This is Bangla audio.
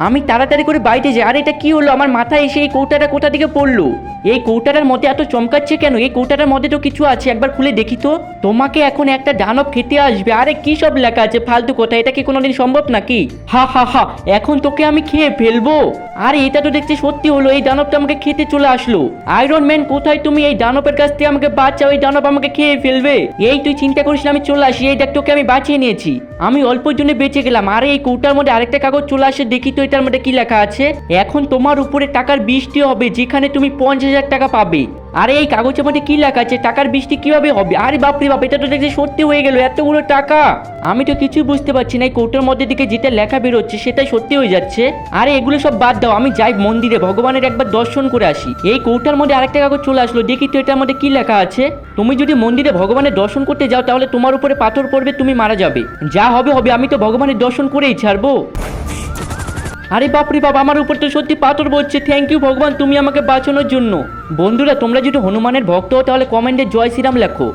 আমি তাড়াতাড়ি করে বাইরে যাই। আর এটা কি হলো, আমার মাথায় এসে এই কৌটাটা কোথা থেকে পড়লো? এই কৌটাটার মধ্যে এত চমকাচ্ছে কেন? এই কৌটাটার মধ্যে তো কিছু আছে, একবার খুলে দেখি তো। তোমাকে এখন একটা দানব খেতে আসবে। আরে কি সব লেখা আছে ফালতু কথা, এটা কি কোনোদিন সম্ভব নাকি? হা হা হা, এখন তোকে আমি খেয়ে ফেলবো। আরে এটা তো দেখছি সত্যি হলো, এই দানবটা আমাকে খেতে চলে আসলো। আয়রন ম্যান কোথায় তুমি? এই দানবের কাছ থেকে আমাকে বাঁচাও, এই দানব আমাকে খেয়ে ফেলবে। এই তুই চিন্তা করিস না, আমি চলে আসি। এই দেখ, তোকে আমি বাঁচিয়ে নিয়েছি। আমি অল্পের জন্য বেঁচে গেলাম। আরে এই কৌটার মধ্যে আরেকটা কাগজ চলে আসে, দেখি তো এটার মধ্যে কি লেখা আছে। এখন তোমার উপরে টাকার বৃষ্টি হবে, যেখানে তুমি 50,000 টাকা পাবে। আরে এই কাগজের মধ্যে কি লেখা আছে? টাকার বৃষ্টি কিভাবে হবে? আরে বাপরে বাপ, এটা তো দেখছি সত্যি হয়ে গেল, এতগুলো টাকা। আমি তো কিছুই বুঝতে পারছি না, এই কৌটার মধ্যে দিকে যেটা লেখা বেরোচ্ছে সেটাই সত্যি হয়ে যাচ্ছে। আরে এগুলো সব বাদ দাও, আমি যাই মন্দিরে ভগবানের একবার দর্শন করে আসি। এই কৌটার মধ্যে আরেকটা কাগজ চলে আসলো, দেখি তো এটার মধ্যে কি লেখা আছে। তুমি যদি মন্দিরে ভগবানের দর্শন করতে যাও তাহলে তোমার উপরে পাথর পড়বে, তুমি মারা যাবে। যা হবে হবে, আমি তো ভগবানের দর্শন করেই ছাড়বো। আরে বাপরে বাপ, আমার উপর তো সত্যি পাথর পড়ছে। থ্যাংক ইউ ভগবান, তুমি আমাকে বাঁচানোর জন্য। বন্ধুরা, তোমরা যদি হনুমানের ভক্ত হও তাহলে কমেন্টে জয় শ্রীরাম লেখো।